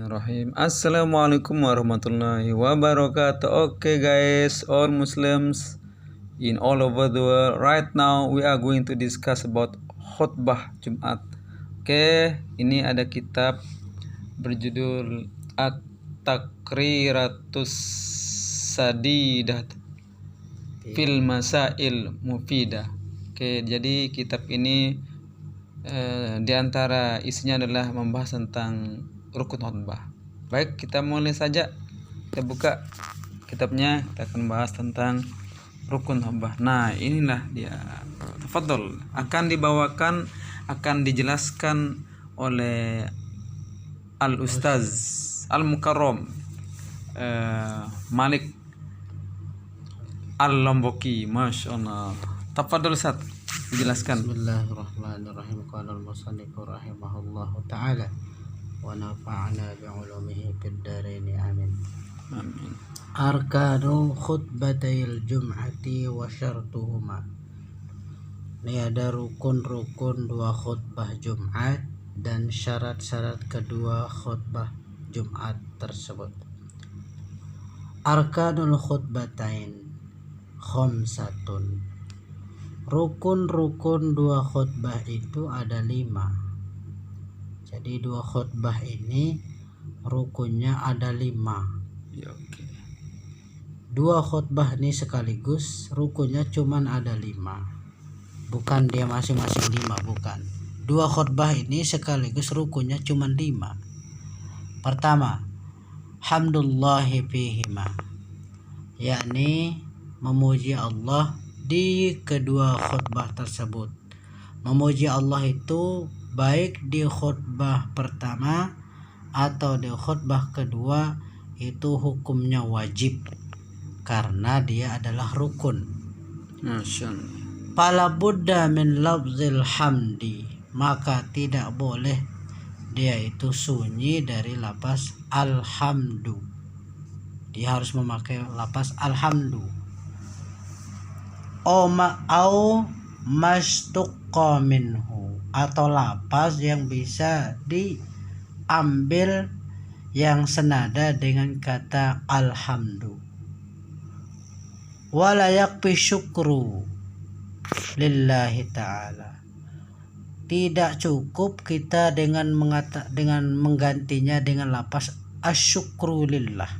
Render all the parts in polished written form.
Bismillahirrahmanirrahim. Assalamualaikum warahmatullahi wabarakatuh. Okay guys, all Muslims in all over the world. Right now we are going to discuss about khutbah Jumat. Oke, ini ada kitab berjudul At-Takriratus Sadidah fil Masail Mufidah. Oke, jadi kitab ini di antara isinya adalah membahas tentang rukun khutbah. Baik, kita mulai saja. Kita buka kitabnya, kita akan bahas tentang rukun khutbah. Nah, inilah dia. Tafadhol, akan dijelaskan oleh Al-Ustaz Al-Mukarram Malik Al-Lomboki. Masyaallah. Tafadhol Ustaz, dijelaskan. Bismillahirrahmanirrahim. Qala al-musannif rahimahullahu ta'ala wa nafa'ana bi'ulumihi fid dharain amin. Amin. Arkanu khutbatayil jum'ati wa syartuhuma. Ini ada rukun-rukun dua khutbah Jumat dan syarat-syarat kedua khutbah Jumat tersebut. Arkanul khutbatain khamsatun. Rukun-rukun dua khutbah itu ada 5. Jadi dua khutbah ini rukunnya ada 5. Ya, oke. Dua khutbah ini sekaligus rukunnya cuman ada 5. Bukan dia masing-masing 5, bukan. Dua khutbah ini sekaligus rukunnya cuman 5. Pertama, hamdulillahi fihima, yakni memuji Allah di kedua khutbah tersebut. Memuji Allah itu baik di khutbah pertama atau di khutbah kedua itu hukumnya wajib karena dia adalah rukun. Masyaallah. Fala budda min lafzil hamdi, maka tidak boleh dia itu sunyi dari lafaz alhamdu. Dia harus memakai lafaz alhamdu. Au mastuqqa minhu, atau lafaz yang bisa diambil yang senada dengan kata alhamdu. Wala yakfi syukru lillahi ta'ala, tidak cukup kita dengan menggantinya dengan lafaz asyukru lillah.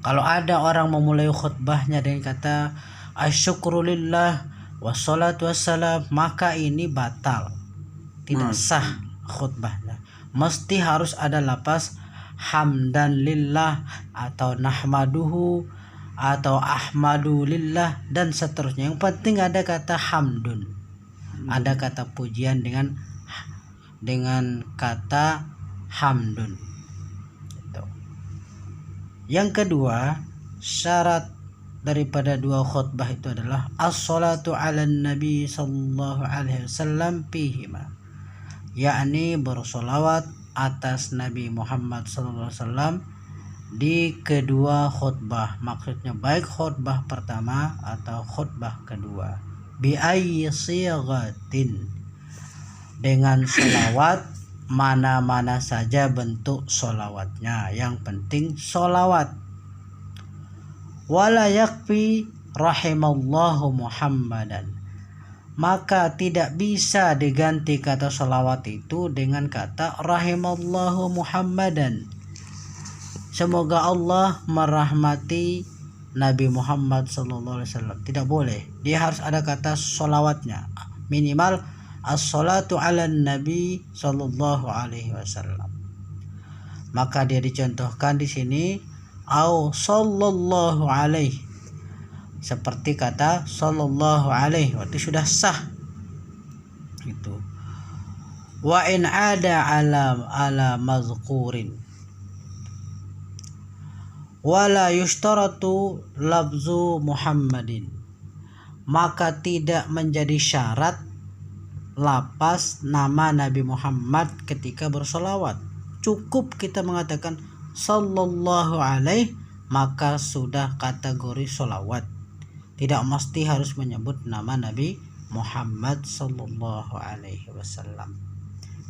Kalau ada orang memulai khutbahnya dengan kata asyukru lillah wassalatu wassalam, maka ini batal, tidak sah khutbahnya. Mesti harus ada lafaz hamdan lillah atau nahmaduhu atau ahmadu lillah dan seterusnya. Yang penting ada kata hamdun, ada kata pujian dengan kata hamdun. Yang kedua, syarat daripada dua khutbah itu adalah as-salatu ala nabi sallallahu alaihi wasallam fihima, yakni bersolawat atas Nabi Muhammad sallallahu alaihi wasallam di kedua khutbah. Maksudnya baik khutbah pertama atau khutbah kedua. Bi ayyi sighatin, dengan solawat mana-mana saja bentuk solawatnya, yang penting solawat. Wala yakfi rahimallahu Muhammadan, maka tidak bisa diganti kata solawat itu dengan kata rahimallahu Muhammadan, semoga Allah merahmati Nabi Muhammad sallallahu alaihi wasallam. Tidak boleh, dia harus ada kata solawatnya, minimal as-salatu ala nabi sallallahu alaihi wasallam. Maka dia dicontohkan di sini au sallallahu alaihi, seperti kata sallallahu alaihi, waktu sudah sah itu. Wa in ada ala mazkurin wala yushtaratu lafzu Muhammadin, maka tidak menjadi syarat lafaz nama Nabi Muhammad ketika bersolawat. Cukup kita mengatakan sallallahu alaihi, maka sudah kategori solawat. Tidak mesti harus menyebut nama Nabi Muhammad sallallahu alaihi wasallam.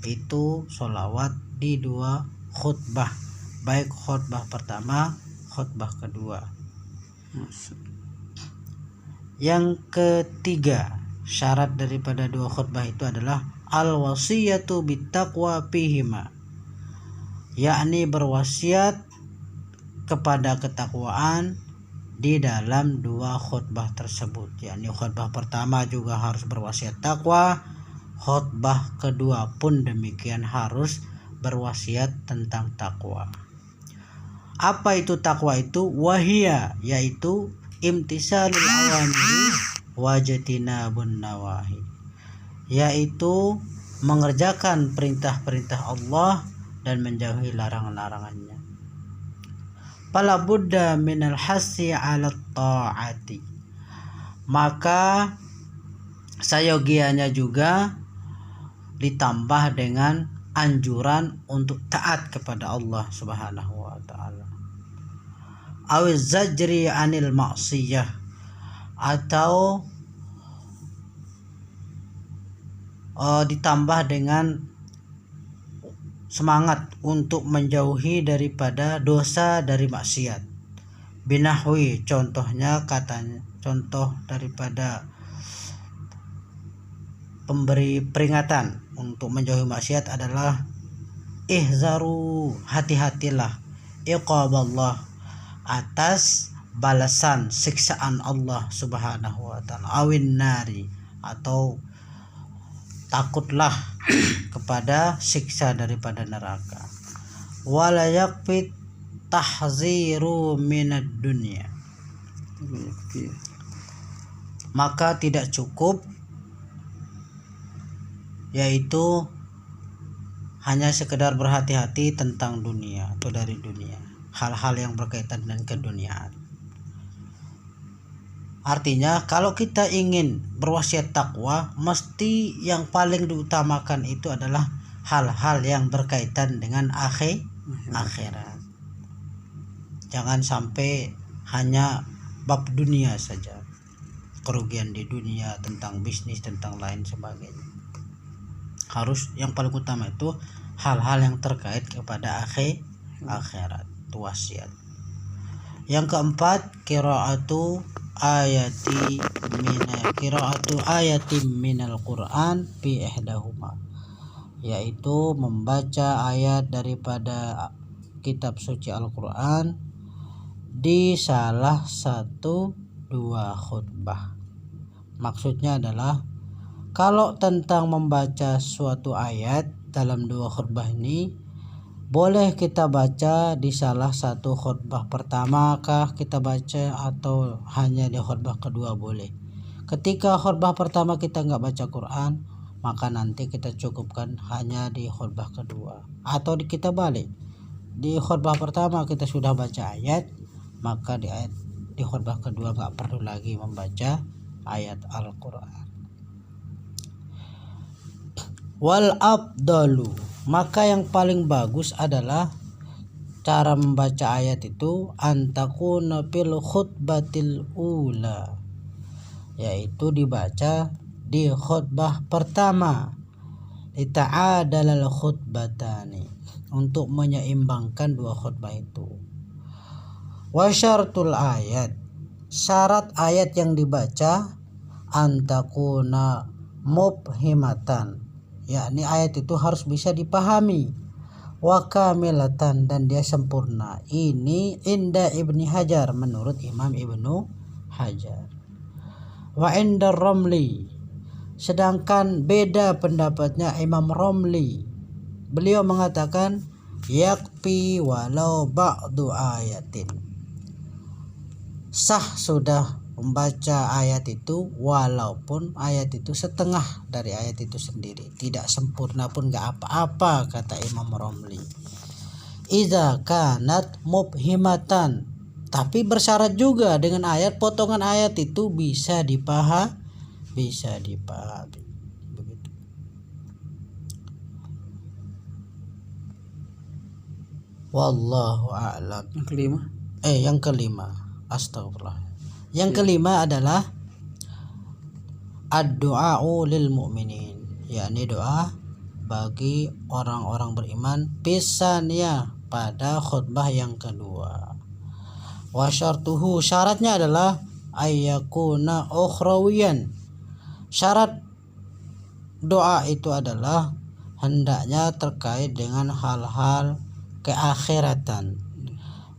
Itu solawat di dua khutbah, baik khutbah pertama, khutbah kedua. Yang ketiga, syarat daripada dua khutbah itu adalah al-wasiyatu bittaqwa fihima, yakni berwasiat kepada ketakwaan di dalam dua khutbah tersebut. Yakni khutbah pertama juga harus berwasiat takwa, khutbah kedua pun demikian harus berwasiat tentang takwa. Apa itu takwa itu? Wahia, yaitu imtisalul awamiri wajtinabun nawahi, yaitu mengerjakan perintah-perintah Allah dan menjauhi larangan-larangannya. Fala budda minal hassi 'ala ta'ati, maka sayogianya juga ditambah dengan anjuran untuk taat kepada Allah Subhanahu wa taala. Awiz zajri 'anil ma'siyah, atau ditambah dengan semangat untuk menjauhi daripada dosa dari maksiat. Binahwi, contohnya katanya, contoh daripada pemberi peringatan untuk menjauhi maksiat adalah ihzaru, hati-hatilah, iqaballah, atas balasan siksaan Allah Subhanahu wa taala, awin nari, atau takutlah kepada siksa daripada neraka. Wala yakfi tahziru minad dunya, maka tidak cukup yaitu hanya sekedar berhati-hati tentang dunia atau dari dunia, hal-hal yang berkaitan dengan keduniaan. Artinya kalau kita ingin berwasiat takwa, mesti yang paling diutamakan itu adalah hal-hal yang berkaitan dengan akhirat. Jangan sampai hanya bab dunia saja, kerugian di dunia, tentang bisnis, tentang lain sebagainya. Harus yang paling utama itu hal-hal yang terkait kepada akhirat, itu wasiat. Yang keempat, qiraatu ayatin minal Quran fi ihdahuma, yaitu membaca ayat daripada kitab suci Al-Quran di salah satu dua khutbah. Maksudnya adalah kalau tentang membaca suatu ayat dalam dua khutbah ini, boleh kita baca di salah satu khutbah pertama kah kita baca, atau hanya di khutbah kedua boleh. Ketika khutbah pertama kita nggak baca Quran, maka nanti kita cukupkan hanya di khutbah kedua. Atau kita balik, di khutbah pertama kita sudah baca ayat, maka di khutbah kedua nggak perlu lagi membaca ayat Al-Quran. Wal afdalu, maka yang paling bagus adalah cara membaca ayat itu antakuna fil khutbatil ula, yaitu dibaca di khutbah pertama, lita'adalal khutbatani, untuk menyeimbangkan dua khutbah itu. Wa syartul ayat, syarat ayat yang dibaca antakuna mubhimatan, yakni ayat itu harus bisa dipahami, wa kamilatan, dan dia sempurna. Ini inda Ibni Hajar, menurut Imam Ibnu Hajar. Wa inda Romli, sedangkan beda pendapatnya Imam Romli. Beliau mengatakan yakfi walau ba'du ayatin, sah sudah membaca ayat itu walaupun ayat itu setengah dari ayat itu sendiri, tidak sempurna pun gak apa-apa, kata Imam Romli. Idza kanat mubhimatan, tapi bersyarat juga dengan ayat, potongan ayat itu bisa dipahami. Begitu. Wallahu a'lam. Yang kelima, astagfirullah. Yang kelima adalah ad-du'a'u lil mu'minin, yakni doa bagi orang-orang beriman pisannya pada khutbah yang kedua. Wa syartuhu, syaratnya adalah ayyakuna ukhrawiyan. Syarat doa itu adalah hendaknya terkait dengan hal-hal keakhiratan,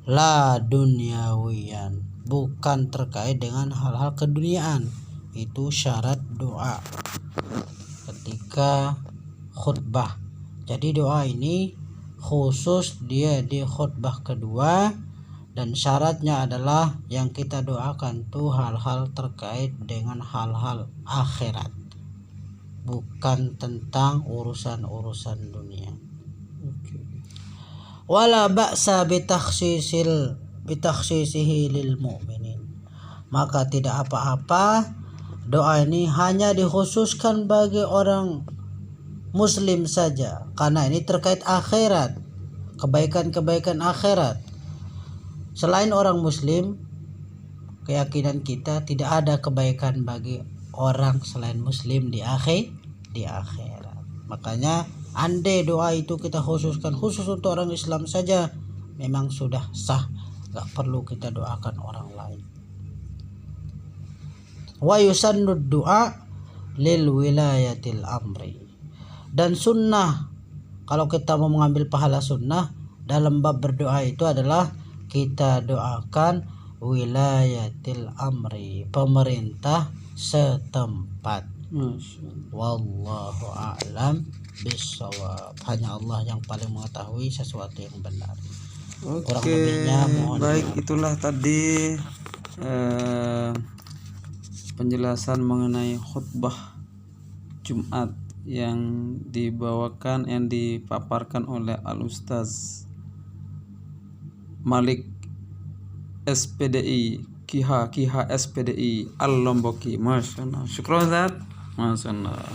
la dunyawiyan, bukan terkait dengan hal-hal keduniaan. Itu syarat doa ketika khutbah. Jadi doa ini khusus dia di khutbah kedua, dan syaratnya adalah yang kita doakan tuh hal-hal terkait dengan hal-hal akhirat, bukan tentang urusan-urusan dunia. Wala ba'sa bitakhsisihi lil mu'minin. Maka tidak apa-apa doa ini hanya dikhususkan bagi orang muslim saja, karena ini terkait akhirat, kebaikan-kebaikan akhirat. Selain orang muslim, keyakinan kita tidak ada kebaikan bagi orang selain muslim di akhirat. Makanya andai doa itu kita khususkan khusus untuk orang Islam saja, memang sudah sah, gak perlu kita doakan orang lain. Wa yusannud du'a lil wilayatil amri. Dan sunnah, kalau kita mau mengambil pahala sunnah dalam bab berdoa itu adalah kita doakan wilayatil amri, pemerintah setempat. Wallahu a'lam bishawab. Hanya Allah yang paling mengetahui sesuatu yang benar. Kurang lebihnya mohon Baik, maaf. itulah tadi penjelasan mengenai khutbah Jumat yang dipaparkan oleh Al-Ustaz Malik SPDI, Kiha SPDI Al-Lomboki. Masya Allah. Syukran Ustaz. Masya Allah.